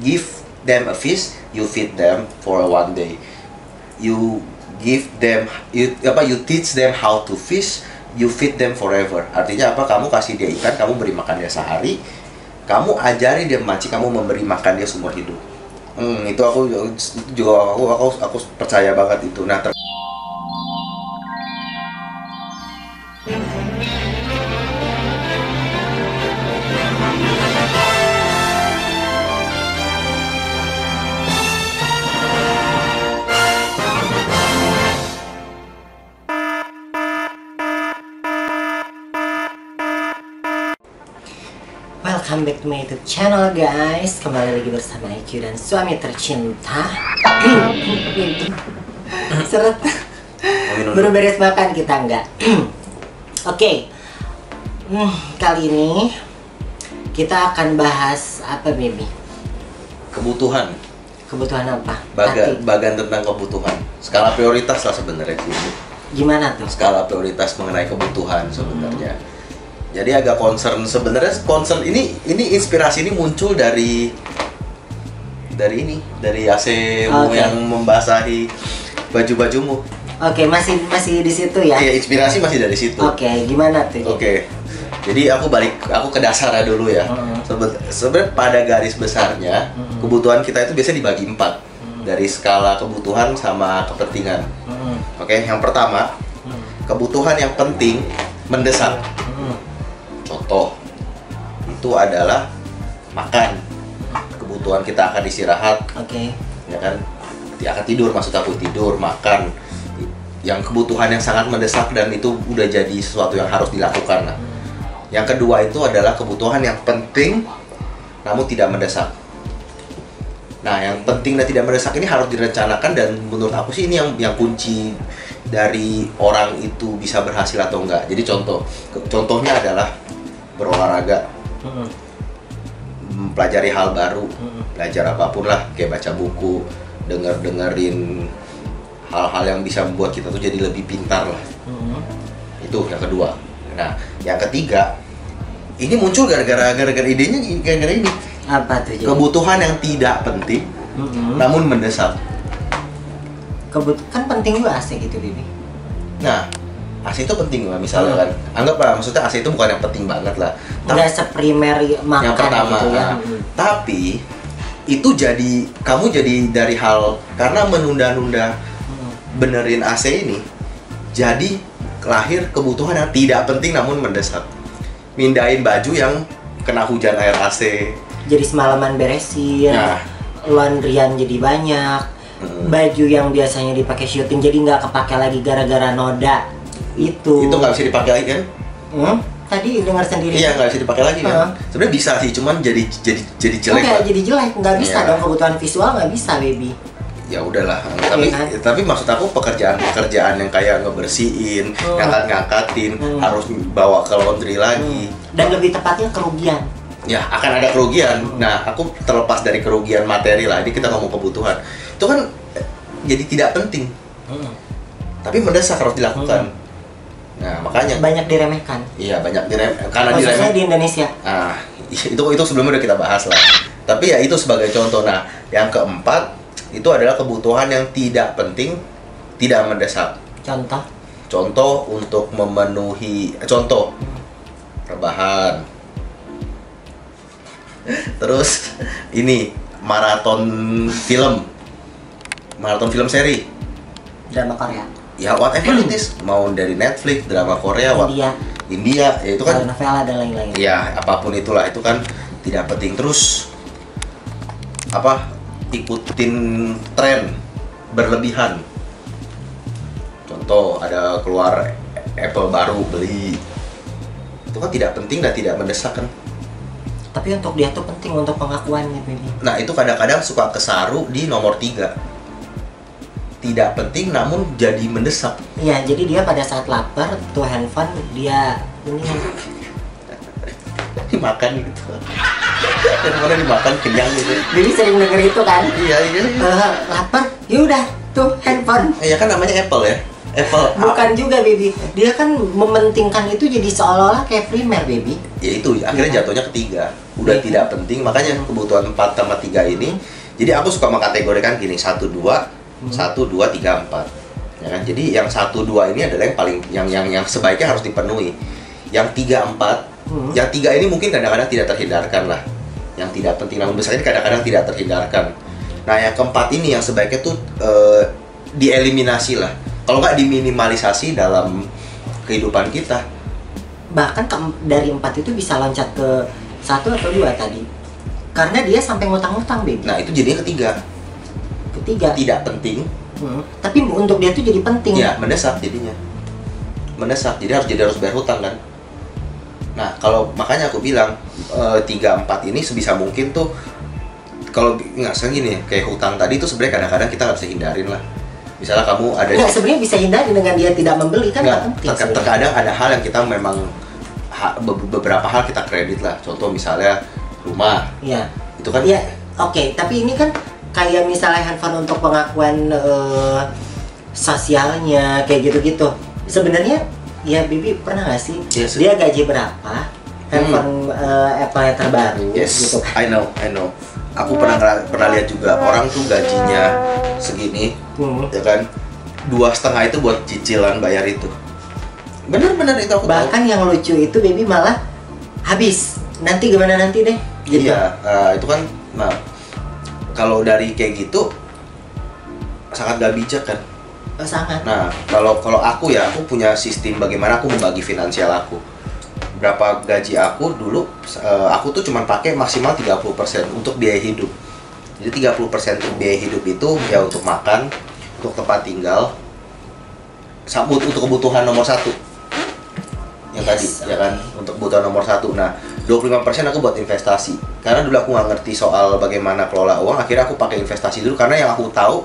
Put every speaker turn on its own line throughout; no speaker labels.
give them a fish, you feed them for one day. You you teach them how to fish, you feed them forever. Artinya apa? Kamu kasih dia ikan, kamu beri makan dia sehari, kamu ajari dia memancing, kamu memberi makan dia seumur hidup. Itu aku percaya banget itu. Nah,
welcome back to my YouTube channel guys. Kembali lagi bersama Icu dan suami tercinta. Seret. Baru beres makan kita enggak. Oke. Kali ini kita akan bahas apa, baby?
kebutuhan.
Kebutuhan apa?
Bagian tentang kebutuhan. Skala prioritas lah sebenarnya sih.
Gimana tuh?
Skala prioritas mengenai kebutuhan sebenarnya. Jadi agak concern sebenarnya. Ini inspirasi ini muncul dari AC-mu yang membasahi baju-bajumu.
Oke, masih di situ ya?
Iya, inspirasi masih dari situ.
Oke, gimana tuh?
Oke. Jadi aku ke dasarnya dulu ya. Sebenarnya pada garis besarnya kebutuhan kita itu biasanya dibagi 4 dari skala kebutuhan sama kepentingan. Oke, yang pertama kebutuhan yang penting mendesak. Contoh itu adalah makan. Kebutuhan kita akan istirahat.
Oke.
Ya kan? Dia akan tidur, maksud aku tidur, makan. Yang kebutuhan yang sangat mendesak dan itu udah jadi sesuatu yang harus dilakukan. Nah, yang kedua itu adalah kebutuhan yang penting namun tidak mendesak. Nah, yang penting dan tidak mendesak ini harus direncanakan, dan menurut aku sih ini yang kunci dari orang itu bisa berhasil atau enggak. Jadi contohnya adalah berolahraga, pelajari hal baru, belajar apapun lah, kayak baca buku, dengerin hal-hal yang bisa membuat kita tuh jadi lebih pintar lah. Itu yang kedua. Nah, yang ketiga ini muncul gara-gara idenya gara-gara ini.
Apa tuh?
Kebutuhan yang tidak penting namun mendesak.
Kan penting juga AC gitu, Bibi.
Nah, AC itu penting lah misalnya kan. Anggaplah maksudnya AC itu bukan yang penting banget lah.
Nggak seprimer makan
yang pertama
gitu ya.
Tapi itu kamu jadi dari hal karena menunda-nunda benerin AC ini, jadi lahir kebutuhan yang tidak penting namun mendesak. Mindahin baju yang kena hujan air AC. Jadi
semalaman beresin.
Nah,
laundryan jadi banyak. Baju yang biasanya dipakai syuting jadi nggak kepake lagi gara-gara noda. Itu
nggak bisa dipakai lagi kan?
Tadi dengar sendiri.
Iya, nggak bisa dipakai lagi kan? Sebenarnya bisa sih, cuman jadi jelek.
Oke, jadi jelek, nggak bisa dong. Kebutuhan visual nggak bisa, baby.
Ya udahlah, tapi maksud aku pekerjaan yang kayak ngebersihin, ngangkatin, harus bawa ke laundry lagi.
Dan lebih tepatnya kerugian.
Ya, akan ada kerugian. Nah, aku terlepas dari kerugian materi lah. Ini kita ngomong kebutuhan. Itu kan jadi tidak penting. Tapi mendesak harus dilakukan. Nah, makanya
banyak diremehkan.
Iya, banyak diremehkan karena
diremehkan di Indonesia.
Nah, itu sebelumnya udah kita bahas lah. Tapi ya itu sebagai contoh. Nah, yang keempat itu adalah kebutuhan yang tidak penting, tidak mendesak. Contoh untuk memenuhi rebahan. Terus ini maraton film seri,
drama Korea.
Ya whatever it is, mau dari Netflix, drama Korea, India, ya itu kan
novela dan lain-lain.
Ya apapun itulah, itu kan tidak penting. Terus ikutin tren berlebihan. Contoh ada keluar Apple baru, beli. Itu kan tidak penting dan tidak mendesak kan.
Tapi untuk dia tuh penting untuk pengakuannya, baby.
Nah, itu kadang-kadang suka kesaru di nomor 3. Tidak penting namun jadi mendesak.
Iya, jadi dia pada saat lapar tuh handphone dia ini
dimakan gitu. Handphone dimakan kenyang gitu.
Jadi sering denger itu kan?
Iya.
Lapar, yaudah tuh handphone.
Ya kan namanya Apple ya.
Bukan juga, baby. Dia kan mementingkan itu jadi seolah-olah kayak primer, baby.
Ya itu akhirnya jatuhnya ketiga. Udah tidak penting, makanya kebutuhan 4 sama 3 ini. Jadi aku suka mengkategorikan gini, 1 2 1 2 3 4. Ya kan? Jadi yang 1 2 ini adalah yang paling yang sebaiknya harus dipenuhi. Yang 3 4, yang 3 ini mungkin kadang-kadang tidak terhindarkan lah. Yang tidak penting, namun besarnya kadang-kadang tidak terhindarkan. Nah, yang keempat ini yang sebaiknya tuh dieliminasi lah. Kalau nggak diminimalisasi dalam kehidupan kita.
Bahkan dari 4 itu bisa loncat ke 1 atau 2 tadi. Karena dia sampai ngutang-ngutang, baby.
Nah, itu jadinya ketiga. Tidak penting.
Tapi untuk dia tuh jadi penting.
Ya, mendesak jadinya. Mendesak, jadi harus bayar hutang kan. Nah, kalau makanya aku bilang 3 4 ini sebisa mungkin tuh kalau nggak segini kayak hutang tadi itu sebenarnya kadang-kadang kita nggak bisa hindarin lah. Misalnya kamu ada
nggak, sebenarnya bisa hindari dengan dia tidak membeli kan nggak penting.
Terkadang ada hal yang kita memang beberapa hal kita kredit lah. Contoh misalnya rumah.
Iya.
Itu kan.
Iya, oke. Tapi ini kan kayak misalnya handphone untuk pengakuan sosialnya kayak gitu-gitu. Sebenarnya ya, Bibi pernah nggak sih dia gaji berapa? Handphone Apple yang terbaru gitu.
I know. Aku pernah lihat juga orang tuh gajinya segini, ya kan, 2,5 itu buat cicilan bayar itu. Bener itu aku
bahkan tahu. Yang lucu itu baby malah habis. Nanti gimana nanti deh? Gitu.
Iya, itu kan. Nah, kalau dari kayak gitu sangat gak bijak kan?
Sangat.
Nah, kalau aku ya, aku punya sistem bagaimana aku membagi finansial aku. Berapa gaji aku dulu, aku tuh cuma pakai maksimal 30% untuk biaya hidup. Jadi 30% untuk biaya hidup itu ya untuk makan, untuk tempat tinggal, untuk kebutuhan nomor 1 yang tadi, ya kan, untuk kebutuhan nomor 1. Nah, 25% aku buat investasi. Karena dulu aku nggak ngerti soal bagaimana kelola uang, akhirnya aku pakai investasi dulu karena yang aku tahu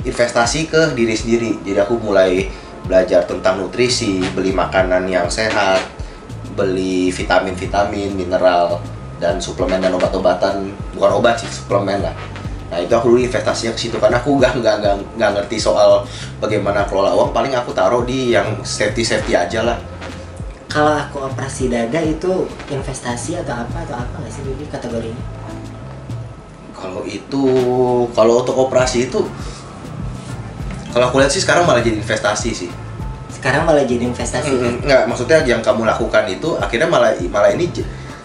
investasi ke diri sendiri. Jadi aku mulai belajar tentang nutrisi, beli makanan yang sehat, beli vitamin, mineral, dan suplemen dan obat-obatan. Bukan obat sih, suplemen lah. Nah, itu aku dulu investasinya ke situ karena aku nggak ngerti soal bagaimana kelola uang. Paling aku taruh di yang safety aja lah.
Kalau aku operasi dada itu investasi atau apa nggak sih Bibi kategorinya?
Kalau untuk operasi itu, kalau aku lihat sih sekarang malah jadi investasi sih.
Sekarang malah jadi investasi.
Enggak, maksudnya yang kamu lakukan itu akhirnya malah ini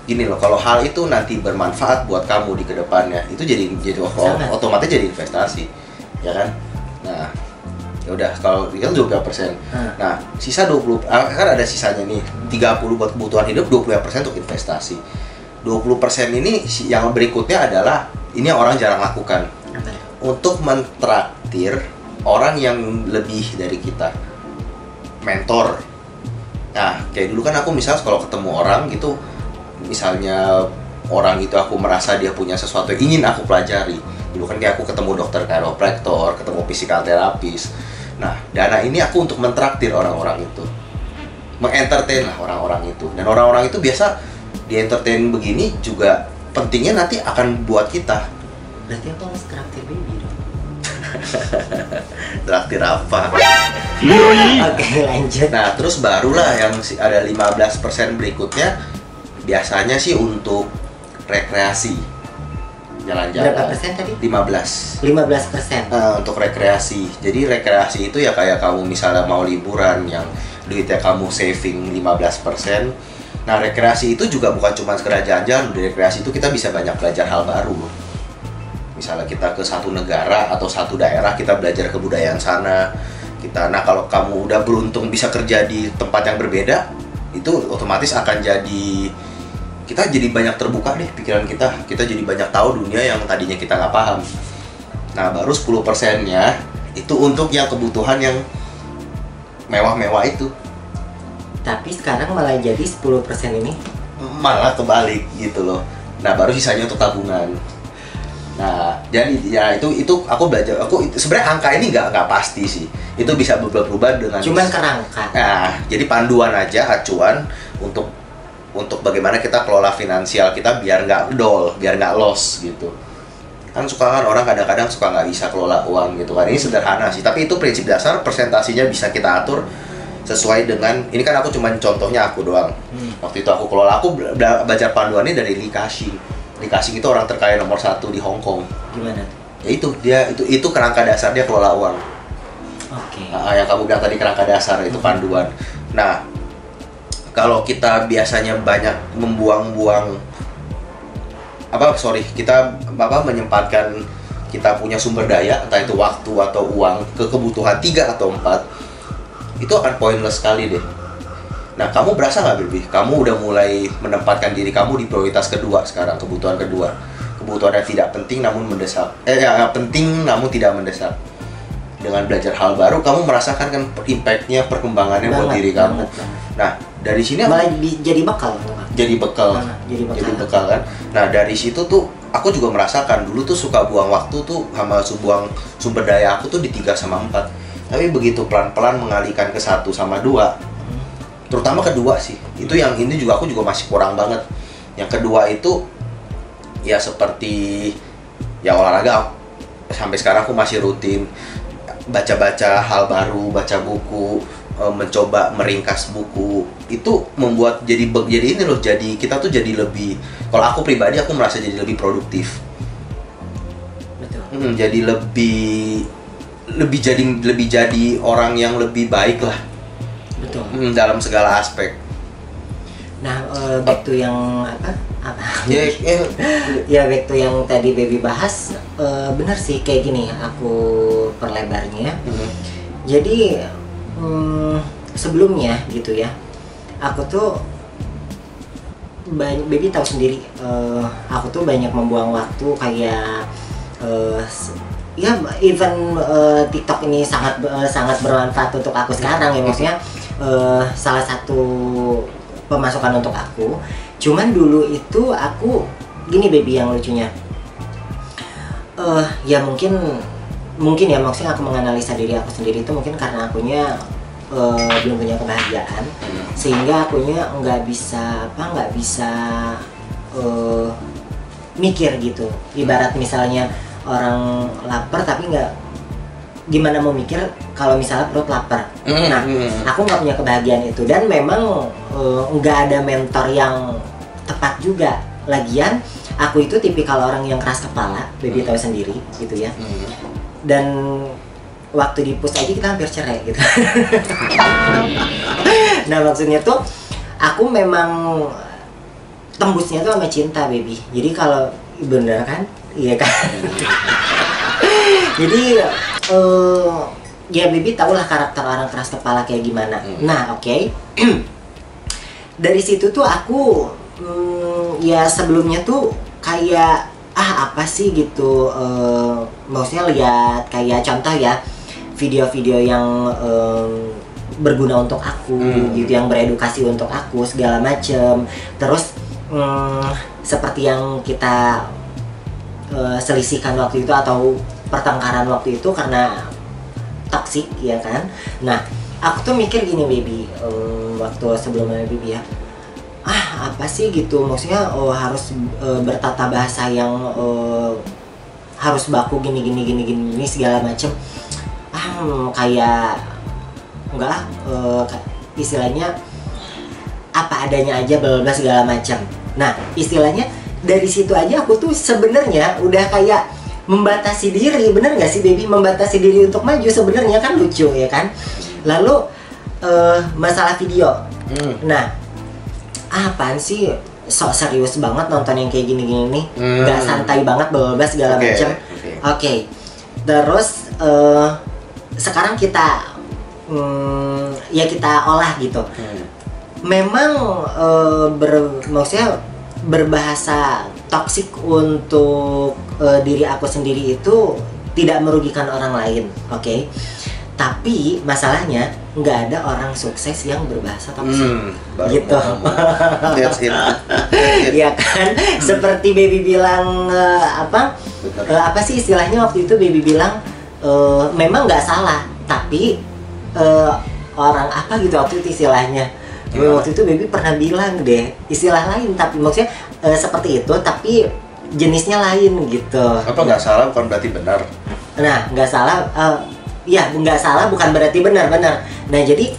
gini loh, kalau hal itu nanti bermanfaat buat kamu di kedepannya, itu jadi otomatis jadi investasi, ya kan? Nah, ya udah, kalau itu 20%. Nah, sisa 20 kan ada sisanya nih, 30 buat kebutuhan hidup, 20% untuk investasi. 20% ini yang berikutnya adalah ini yang orang jarang lakukan. Untuk mentraktir orang yang lebih dari kita. Mentor. Nah, kayak dulu kan aku misalnya kalau ketemu orang gitu, misalnya orang itu aku merasa dia punya sesuatu yang ingin aku pelajari. Dulu kan kayak aku ketemu dokter chiropractor, ketemu physical therapist. Nah, dana ini aku untuk mentraktir orang-orang itu. Mengentertain lah orang-orang itu. Dan orang-orang itu biasa di-entertain begini juga pentingnya nanti akan buat kita.
Berarti aku harus traktir baby dong.
Traktir apa?
Oke, lanjut.
Nah, terus barulah yang ada 15% berikutnya biasanya sih untuk rekreasi. Jalan-jalan.
Berapa persen tadi?
15%. Untuk rekreasi. Jadi rekreasi itu ya kayak kamu misalnya mau liburan yang duitnya kamu saving 15%. Nah, rekreasi itu juga bukan cuma sekedar jalan-jalan. Di rekreasi itu kita bisa banyak belajar hal baru. Misalnya kita ke satu negara atau satu daerah, kita belajar kebudayaan sana. Nah, kalau kamu udah beruntung bisa kerja di tempat yang berbeda, itu otomatis akan kita jadi banyak terbuka deh pikiran kita. Kita jadi banyak tahu dunia yang tadinya kita nggak paham. Nah, baru 10%-nya itu untuk yang kebutuhan yang mewah-mewah itu.
Tapi sekarang malah jadi 10% ini
malah kebalik gitu loh. Nah, baru sisanya untuk tabungan. Nah, jadi ya itu aku belajar. Sebenarnya angka ini nggak pasti sih. Itu bisa berubah-ubah dengan
cuman kerangka.
Nah, jadi panduan aja, acuan untuk bagaimana kita kelola finansial kita biar nggak dol, biar nggak loss gitu. Kan orang kadang-kadang suka nggak bisa kelola uang gitu kan. Ini sederhana sih, tapi itu prinsip dasar, persentasinya bisa kita atur sesuai dengan, ini kan aku cuman contohnya aku doang. Waktu itu aku kelola, aku belajar panduannya dari Lee Ka-shing. Lee Ka-shing itu orang terkaya nomor 1 di Hong Kong.
Gimana?
Ya itu kerangka dasar dia kelola uang.
Oke.
Yang kamu bilang tadi kerangka dasar itu panduan. Nah, kalau kita biasanya banyak kita menyempatkan kita punya sumber daya, entah itu waktu atau uang, ke kebutuhan 3 atau 4, itu akan pointless sekali deh. Nah, kamu berasa nggak, Baby? Kamu udah mulai menempatkan diri kamu di prioritas kedua sekarang, kebutuhan kedua. Kebutuhan yang tidak penting namun mendesak. Penting namun tidak mendesak. Dengan belajar hal baru, kamu merasakan kan impact-nya, perkembangannya buat diri kamu. Nah, dari sini
malah jadi bekal.
Jadi bekal kan. Nah, dari situ tuh aku juga merasakan dulu tuh suka buang waktu tuh sama buang sumber daya aku tuh di 3 sama 4. Tapi begitu pelan-pelan mengalihkan ke 1 sama 2, terutama kedua sih, itu yang ini juga aku juga masih kurang banget. Yang kedua itu ya seperti ya olahraga, sampai sekarang aku masih rutin baca-baca hal baru, baca buku, mencoba meringkas buku. Itu membuat jadi ini loh, jadi kita tuh jadi lebih, kalau aku pribadi aku merasa jadi lebih produktif.
Betul.
Jadi lebih jadi orang yang lebih baik lah.
Betul.
Dalam segala aspek.
Nah, back to yang apa? Ya, back to yang tadi Baby bahas, benar sih kayak gini, aku perlebarnya. Jadi sebelumnya gitu ya, aku tuh Baby tahu sendiri, aku tuh banyak membuang waktu kayak ya even TikTok ini sangat bermanfaat untuk aku sekarang ya, maksudnya salah satu pemasukan untuk aku. Cuman dulu itu aku gini, Baby, yang lucunya ya mungkin ya, maksudnya aku menganalisa diri aku sendiri itu mungkin karena akunya belum punya kebahagiaan, sehingga akunya nggak bisa mikir gitu. Ibarat misalnya orang lapar tapi gimana mau mikir kalau misalnya perut lapar. Nah, aku nggak punya kebahagiaan itu, dan memang nggak ada mentor yang tepat juga. Lagian aku itu tipikal orang yang keras kepala, Baby tahu sendiri gitu ya. Dan waktu di push aja kita hampir cerai gitu. Nah, maksudnya tuh aku memang tembusnya tuh sama cinta, Baby. Jadi kalau bener kan, iya kan. Jadi ya Baby tahulah karakter orang keras kepala kayak gimana. Nah, oke. Dari situ tuh aku ya sebelumnya tuh kayak apa sih gitu, maksudnya lihat kayak contoh ya, video-video yang berguna untuk aku gitu, yang beredukasi untuk aku segala macem. Terus seperti yang kita selisihkan waktu itu atau pertengkaran waktu itu karena toksik ya kan. Nah, aku tuh mikir gini, Baby, waktu sebelumnya Baby ya, apa sih gitu, maksudnya harus bertata bahasa yang harus baku gini segala macem. Kayak enggak, istilahnya apa adanya aja, bla bla segala macam. Nah, istilahnya dari situ aja aku tuh sebenarnya udah kayak membatasi diri, bener nggak sih, Baby? Membatasi diri untuk maju sebenarnya kan lucu ya kan. Lalu masalah video, nah apaan sih sok serius banget nonton yang kayak gini-gini nih, nggak santai banget bawa segala macam. Oke. Terus sekarang kita ya kita olah gitu. Memang maksudnya berbahasa toksik untuk diri aku sendiri itu tidak merugikan orang lain, oke? Tapi masalahnya nggak ada orang sukses yang berbahasa toksik, gitu. Iya kan? Seperti Baby bilang apa sih istilahnya waktu itu, Baby bilang memang nggak salah, tapi orang apa gitu waktu itu istilahnya. Waktu itu Baby pernah bilang deh istilah lain, tapi maksudnya seperti itu, tapi jenisnya lain gitu.
Apa nggak salah bukan berarti benar?
Nah, nggak salah, ya nggak salah bukan berarti benar-benar. Nah, jadi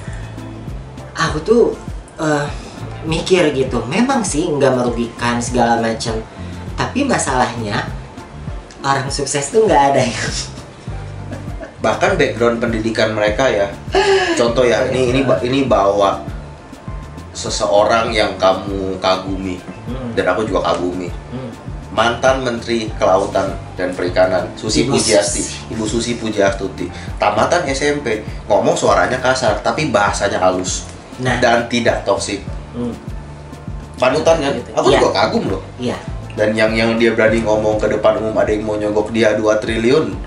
aku tuh mikir gitu, memang sih nggak merugikan segala macam. Tapi masalahnya orang sukses tuh nggak ada yang
Bahkan background pendidikan mereka ya. Contoh ya, ini bawa seseorang yang kamu kagumi dan aku juga kagumi. Mantan Menteri Kelautan dan Perikanan, Ibu Susi Pujiastuti. Tamatan SMP, ngomong suaranya kasar tapi bahasanya halus. Dan tidak toksik. Panutannya, aku juga kagum loh.
Iya.
Dan yang dia berani ngomong ke depan umum, ada yang mau nyogok dia 2 triliun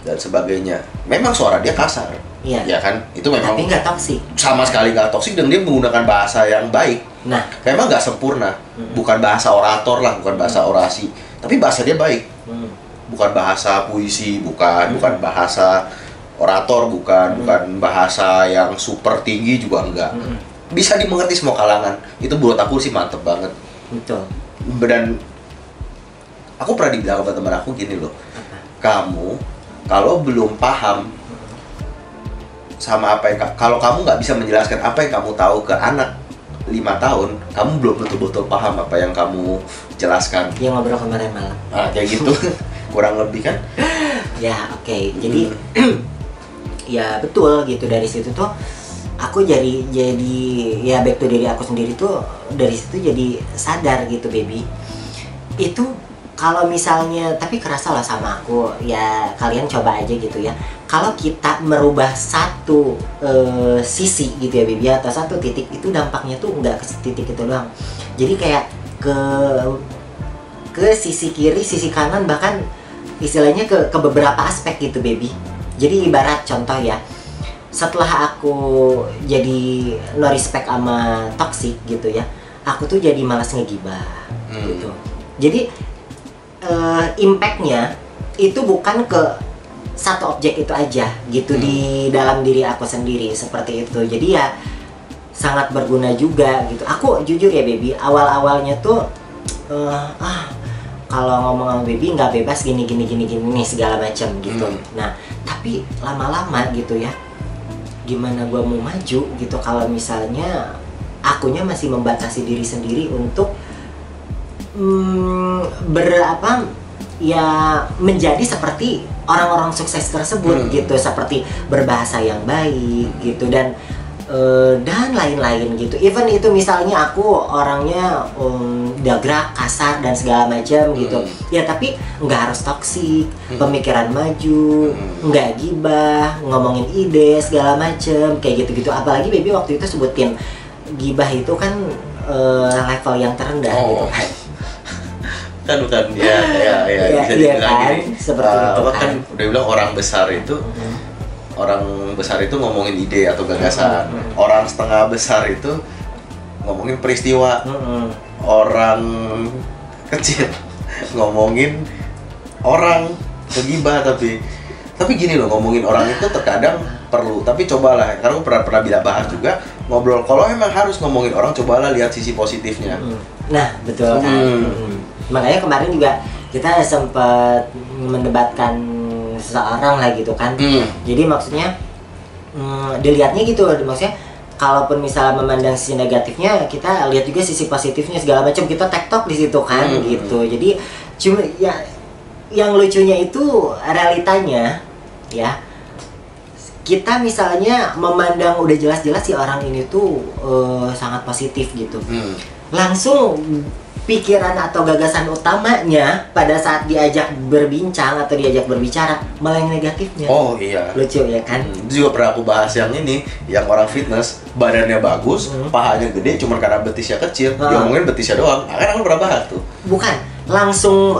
dan sebagainya. Memang suara dia kasar.
Iya.
Ya kan? Itu memang
tapi nggak toksik.
Sama sekali nggak toksik dan dia menggunakan bahasa yang baik.
Nah,
memang nggak sempurna. Bukan bahasa orator lah, bukan bahasa orasi. Tapi bahasa dia baik. Bukan bahasa puisi, bukan bahasa orator, bukan bahasa yang super tinggi juga enggak. Bisa dimengerti semua kalangan. Itu buat aku sih mantep banget.
betul.
Dan aku pernah dibilang sama teman aku gini loh. Kamu kalau belum paham sama apa yang kalau kamu nggak bisa menjelaskan apa yang kamu tahu ke anak 5 tahun, kamu belum betul-betul paham apa yang kamu jelaskan.
Yang ngobrol kemarin malam.
Kayak gitu. Kurang lebih kan?
Ya, oke. Jadi ya betul gitu, dari situ tuh aku jadi ya back to diri aku sendiri tuh, dari situ jadi sadar gitu, baby. Itu kalau misalnya, tapi kerasa lah sama aku, ya kalian coba aja gitu ya. Kalau kita merubah satu sisi gitu ya, baby, atau satu titik, itu dampaknya tuh nggak ke titik itu doang. Jadi kayak ke sisi kiri, sisi kanan, bahkan istilahnya ke beberapa aspek gitu, baby. Jadi ibarat contoh ya, setelah aku jadi no respect sama toxic gitu ya, aku tuh jadi malas ngegibah gitu. Jadi impactnya itu bukan ke satu objek itu aja gitu, di dalam diri aku sendiri seperti itu. Jadi ya sangat berguna juga gitu. Aku jujur ya, baby, awal-awalnya tuh kalau ngomong sama baby nggak bebas gini nih segala macam gitu. Nah, tapi lama-lama gitu ya, gimana gua mau maju gitu kalau misalnya akunya masih membatasi diri sendiri untuk menjadi seperti orang-orang sukses tersebut gitu, seperti berbahasa yang baik gitu, dan lain-lain gitu. Even itu misalnya aku orangnya dagrak, kasar dan segala macam gitu ya, tapi nggak harus toksik, pemikiran maju, nggak gibah, ngomongin ide segala macam kayak gitu-gitu. Apalagi baby waktu itu sebutin gibah itu kan level yang terendah gitu kan.
Bukan ya bisa dibilang
kan?
gini.
Seperti itu
kan udah bilang orang besar itu ngomongin ide atau gagasan. Orang setengah besar itu ngomongin peristiwa. Orang kecil ngomongin orang, kegibah. Tapi gini loh, ngomongin orang itu terkadang perlu, tapi cobalah, karena aku pernah bahas juga, ngobrol kalau emang harus ngomongin orang, cobalah lihat sisi positifnya.
Nah, betul kan. Makanya kemarin juga kita sempat mendebatkan seseorang lah gitu kan. Jadi maksudnya dilihatnya gitu, maksudnya kalaupun misalnya memandang sisi negatifnya, kita lihat juga sisi positifnya segala macam, kita tektok di situ kan gitu. Jadi cuma ya yang lucunya itu realitanya ya, kita misalnya memandang udah jelas-jelas si orang ini tuh sangat positif gitu, langsung pikiran atau gagasan utamanya pada saat diajak berbincang atau diajak berbicara malah yang negatifnya.
Oh iya.
Lucu ya kan?
Itu juga pernah aku bahas yang ini, yang orang fitness, badannya bagus, pahanya gede, cuma karena betisnya kecil, diomongin betisnya doang. Kan aku pernah bahas tuh.
Bukan, langsung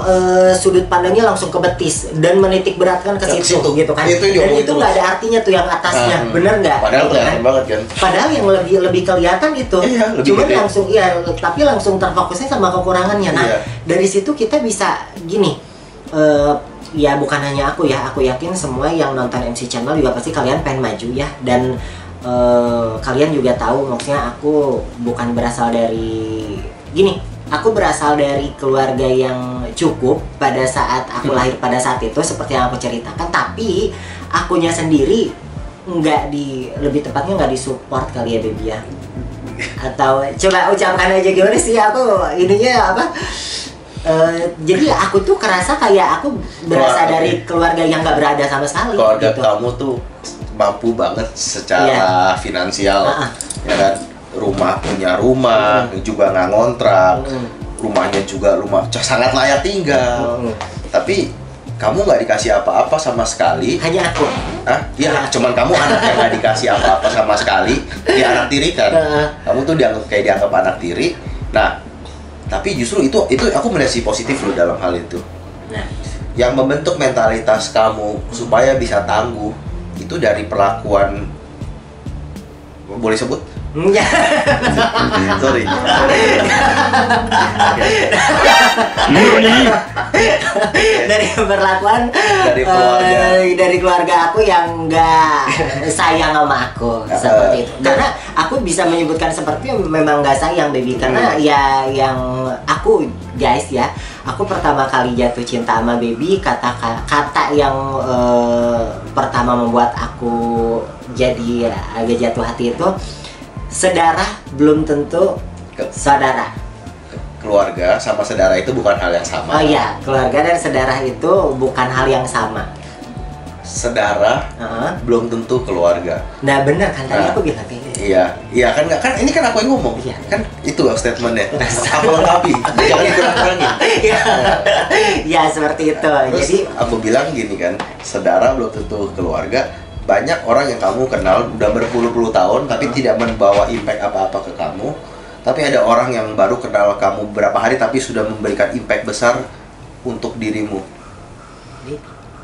sudut pandangnya langsung ke betis dan menitik beratkan ke situ gitu kan. Dan itu nggak ada artinya tuh yang atasnya, bener nggak?
Padahal
gitu
kelihatan banget kan.
Padahal yang lebih kelihatan itu, cuman gede. Langsung tapi langsung terfokusnya sama kekurangannya. Nah, dari situ kita bisa gini, ya bukan hanya aku ya, aku yakin semua yang nonton MC Channel juga pasti kalian pengen maju ya, dan kalian juga tahu maksudnya aku bukan berasal dari gini. Aku berasal dari keluarga yang cukup pada saat aku lahir pada saat itu seperti yang aku ceritakan, tapi akunya sendiri lebih tepatnya nggak disupport kali ya baby ya. Atau coba ucapkan aja gimana sih, aku ininya apa, jadi aku tuh kerasa kayak aku berasal dari keluarga yang nggak berada sama sekali.
Keluarga
gitu.
kamu tuh mampu banget secara finansial, ya kan, punya rumah, juga nggak ngontrak, rumahnya juga sangat layak tinggal, tapi kamu nggak dikasih apa-apa sama sekali.
Hanya aku.
Iya, cuman kamu anak yang nggak dikasih apa-apa sama sekali, dia anak tiri kan. Kamu tuh dianggap anak tiri. Nah, tapi justru itu aku melihat si positif loh dalam hal itu.
Nah,
yang membentuk mentalitas kamu supaya bisa tangguh itu dari perlakuan, boleh sebut? Sorry.
Dari perlakuan dari keluarga aku yang nggak sayang sama aku seperti itu. Karena aku bisa menyebutkan seperti memang nggak sayang baby, karena ya yang aku guys ya, aku pertama kali jatuh cinta sama baby, kata yang pertama membuat aku jadi agak jatuh hati itu, sedarah belum tentu saudara.
Keluarga sama saudara itu bukan hal yang sama.
Oh iya, keluarga dan saudara itu bukan hal yang sama.
Saudara belum tentu keluarga.
Nah benar kan, tadi aku bilang kayak gitu.
Iya kan, ini kan aku yang ngomong.
Iya.
Kan itu loh statementnya. Aku lengkapi, jangan dikurang-kurangin.
Ya seperti itu.
Terus
jadi
aku bilang gini kan, saudara belum tentu keluarga. Banyak orang yang kamu kenal udah berpuluh-puluh tahun tapi tidak membawa impact apa-apa ke kamu. Tapi ada orang yang baru kenal kamu beberapa hari tapi sudah memberikan impact besar untuk dirimu.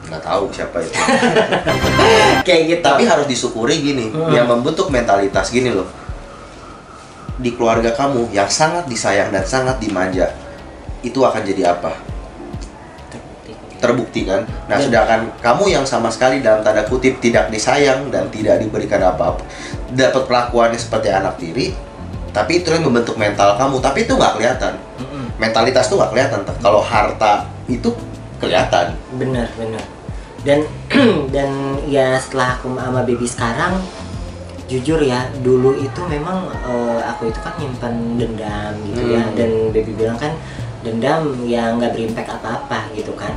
Nggak tahu siapa itu.
Kayak gitu.
Tapi harus disyukuri gini, yang membentuk mentalitas gini loh. Di keluarga kamu yang sangat disayang dan sangat dimanja, itu akan jadi apa? Terbukti kan? Nah, sedangkan kamu yang sama sekali dalam tanda kutip tidak disayang dan tidak diberikan apa-apa, dapat perlakuannya seperti anak tiri, tapi itu yang membentuk mental kamu, tapi itu nggak kelihatan. Mentalitas tuh nggak kelihatan. Kalau harta itu kelihatan.
Bener. Dan ya setelah aku sama baby sekarang, jujur ya, dulu itu memang aku itu kan nyimpan dendam gitu ya, dan baby bilang kan dendam yang nggak berimpact apa-apa gitu kan.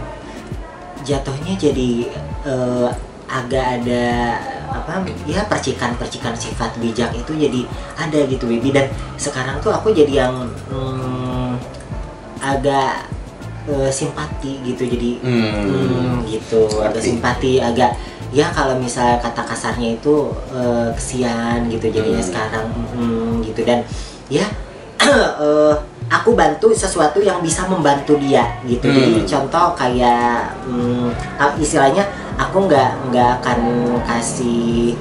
Jatuhnya jadi agak ada apa ya, percikan sifat bijak itu jadi ada gitu baby. Dan sekarang tuh aku jadi yang agak simpati gitu, jadi gitu, agak simpati, agak ya kalau misalnya kata kasarnya itu kesian gitu jadinya sekarang gitu. Dan ya aku bantu sesuatu yang bisa membantu dia gitu. Jadi contoh kayak istilahnya aku nggak akan kasih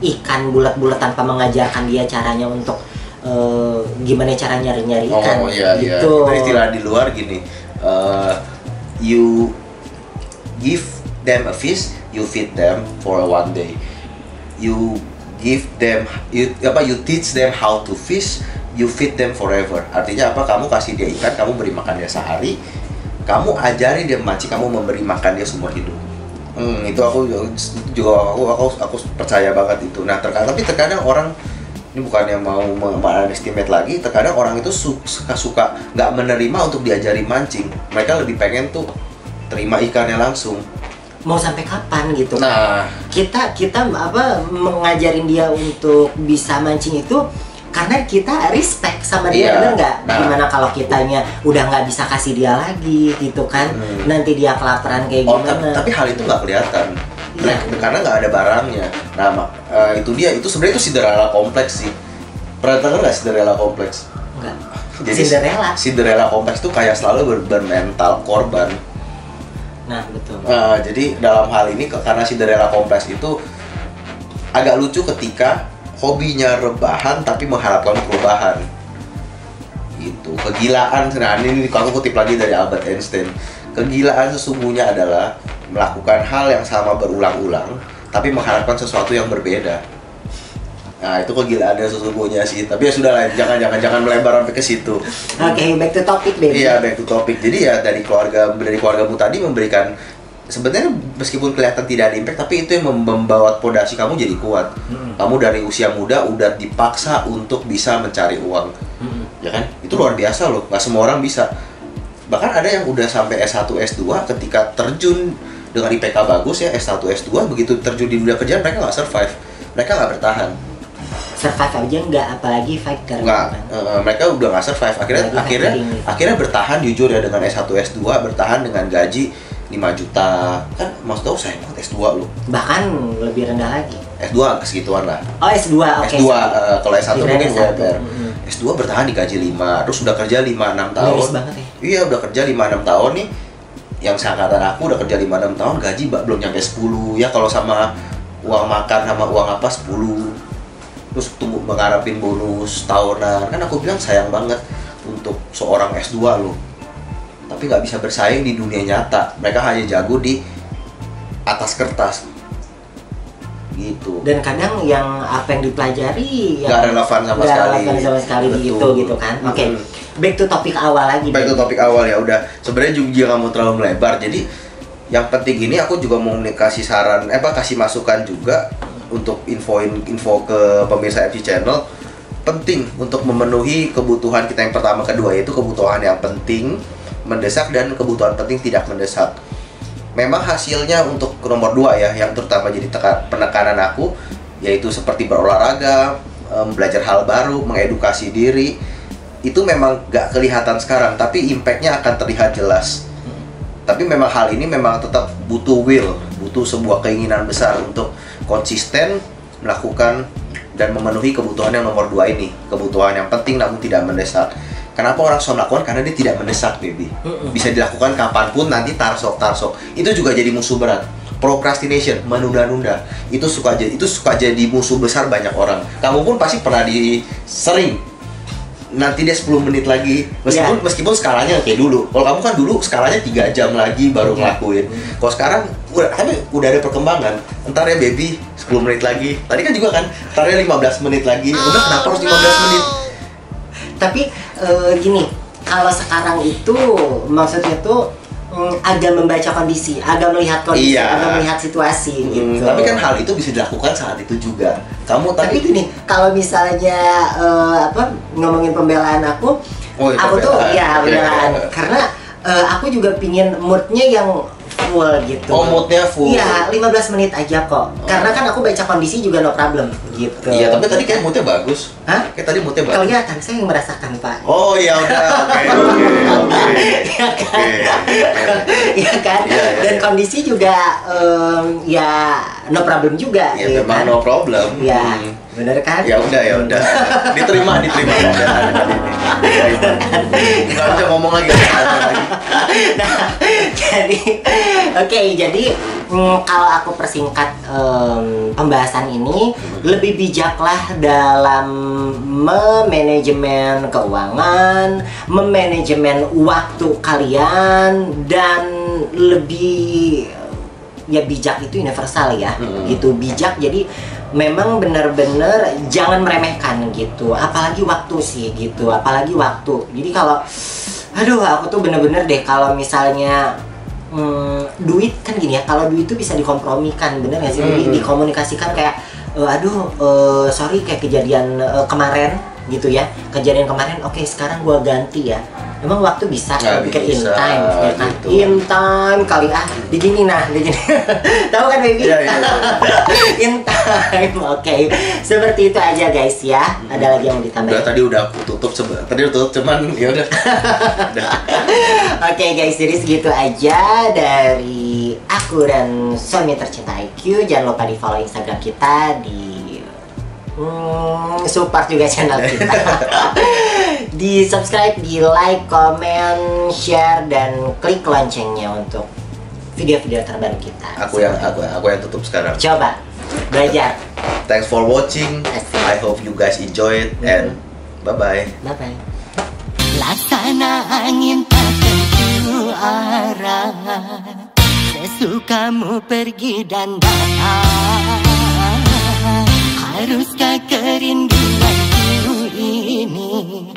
ikan bulat-bulat tanpa mengajarkan dia caranya untuk gimana cara nyari ikan.
Gitu. Itu istilah di luar gini, you give them a fish, you feed them for one day. You give them, you teach them how to fish, you feed them forever. Artinya apa? Kamu kasih dia ikan, kamu beri makan dia sehari, kamu ajari dia memancing, kamu memberi makan dia seumur hidup. Itu aku percaya banget itu. Nah, tapi terkadang orang, ini bukannya mau estimate lagi, terkadang orang itu suka nggak menerima untuk diajari mancing. Mereka lebih pengen tuh terima ikannya langsung.
Mau sampai kapan gitu?
Nah,
kita apa mengajarin dia untuk bisa mancing itu karena kita respect sama dia, bener nggak? Gimana kalau kitanya udah nggak bisa kasih dia lagi gitu kan? Nanti dia kelaparan kayak gimana?
Tapi hal itu nggak kelihatan. Karena nggak ada barangnya. Nah, itu sebenarnya itu Cinderella kompleks sih. Pernah dengar nggak Cinderella kompleks?
Enggak.
Jadi Cinderella kompleks tuh kayak selalu bermental korban.
Nah, betul.
Jadi dalam hal ini karena Cinderella kompleks itu agak lucu ketika hobinya rebahan tapi mengharapkan perubahan. Gitu. Kegilaan, nah ini aku kutip lagi dari Albert Einstein. Kegilaan sesungguhnya adalah melakukan hal yang sama berulang-ulang tapi mengharapkan sesuatu yang berbeda. Nah itu kegilaan yang sesungguhnya sih. Tapi ya sudah lah, jangan melebar sampai ke situ.
Oke, back to topic baby.
Iya, back to topic. Jadi ya dari keluargamu tadi memberikan, sebenarnya meskipun kelihatan tidak ada impact, tapi itu yang membawa fondasi kamu jadi kuat. Kamu dari usia muda udah dipaksa untuk bisa mencari uang, ya kan? Itu luar biasa loh. Nggak semua orang bisa. Bahkan ada yang udah sampai S1, S2 ketika terjun dengan IPK bagus ya, S1, S2 begitu terjun di dunia kerja mereka nggak survive, mereka nggak bertahan.
Survive aja nggak, apalagi fighter.
Nggak, mereka udah nggak survive. Akhirnya bertahan jujur ya dengan S1, S2 bertahan dengan gaji 5 juta. Kan maksud tau sayang banget S2 lu.
Bahkan lebih rendah lagi.
S2 segituan lah.
Oh S2, oke.
S2, kalau S1 mungkin
S1.
wajar. S2 bertahan di gaji 5, terus udah kerja 5-6 tahun.
Miris banget ya.
Iya, udah kerja 5-6 tahun nih. Yang seangkatan aku udah kerja 5-6 tahun, gaji belum nyampe 10. Ya kalau sama uang makan sama uang apa 10. Terus tunggu mengharapin bonus tahunan. Kan aku bilang sayang banget untuk seorang S2 loh. Tapi nggak bisa bersaing di dunia nyata. Mereka hanya jago di atas kertas. Gitu.
Dan kadang yang apa yang dipelajari
nggak relevan sama sekali.
gitu kan. Oke. Back to topik awal lagi.
Back to topik awal ya udah. Sebenarnya juga nggak mau terlalu melebar. Jadi yang penting ini aku juga mau kasih saran, kasih masukan juga untuk info ke pemirsa FC Channel. Penting untuk memenuhi kebutuhan kita yang pertama, kedua, yaitu kebutuhan yang penting, mendesak, dan kebutuhan penting tidak mendesak. Memang hasilnya untuk nomor 2 ya, yang terutama jadi penekanan aku, yaitu seperti berolahraga, belajar hal baru, mengedukasi diri. Itu memang gak kelihatan sekarang, tapi impactnya akan terlihat jelas. Tapi memang hal ini memang tetap butuh will, butuh sebuah keinginan besar untuk konsisten melakukan dan memenuhi kebutuhan yang nomor 2 ini. Kebutuhan yang penting namun tidak mendesak. Kenapa orang suka melakukan? Karena dia tidak mendesak, baby. Bisa dilakukan kapanpun, nanti tarsok. Itu juga jadi musuh berat. Procrastination, menunda-nunda. Itu suka jadi musuh besar banyak orang. Kamu pun pasti pernah sering. Nanti dia 10 menit lagi. Meskipun skalanya kayak dulu. Kalau kamu kan dulu skalanya 3 jam lagi baru ngelakuin. Kalau sekarang udah ada perkembangan. Entar ya baby 10 menit lagi. Tadi kan juga kan, entar ya 15 menit lagi. Udah kenapa harus 15 menit?
Tapi gini, kalau sekarang itu maksudnya tuh agak membaca kondisi, agak melihat kondisi, agak melihat situasi gitu.
Tapi kan hal itu bisa dilakukan saat itu juga.
Tapi gini, kalau misalnya ngomongin pembelaan aku tuh ya pembelaan karena aku juga pingin moodnya yang full gitu.
Oh, moodnya full.
Iya, 15 menit aja kok. Karena kan aku baca kondisi juga no problem gitu.
Iya, tapi tadi kan moodnya bagus.
Hah?
Kayak tadi moodnya bagus.
Kelihatan, saya yang merasakan, Pak.
Oh, ya udah. Oke.
Iya kan? Iya kan? Dan kondisi juga ya no problem juga.
Ya memang no problem.
Iya. Bener kan?
Ya udah. Diterima. Nggak bisa ngomong lagi.
Nah, jadi kalau aku persingkat pembahasan ini, lebih bijaklah dalam memanajemen keuangan, memanajemen waktu kalian, dan lebih ya bijak itu universal ya, gitu. Bijak jadi memang benar-benar jangan meremehkan gitu, apalagi waktu sih gitu, apalagi waktu. Jadi kalau aku tuh bener-bener deh kalau misalnya duit kan gini ya, kalau duit itu bisa dikompromikan, bener nggak sih? Dikomunikasikan kayak sorry kayak kejadian kemarin gitu ya, kejadian kemarin, oke, sekarang gua ganti ya. Emang waktu bisa bikin in time, ya kan? Gitu. In time kali begini tahu kan baby? Iya. In time, oke. Seperti itu aja guys ya. Ada lagi yang mau ditambahin?
Tadi udah aku tutup cuman ya udah.
Oke guys, jadi segitu aja dari aku dan suami tercinta IQ. Jangan lupa di follow Instagram kita, di support juga channel kita. Di subscribe, di like, comment, share, dan klik loncengnya untuk video-video terbaru kita.
Aku yang tutup sekarang.
Coba belajar.
Thanks for watching. I hope you guys enjoy it and bye-bye.
Bye-bye.
Laksana angin tak tentu arah, sesukamu pergi dan datang. Haruskah kerinduanku ini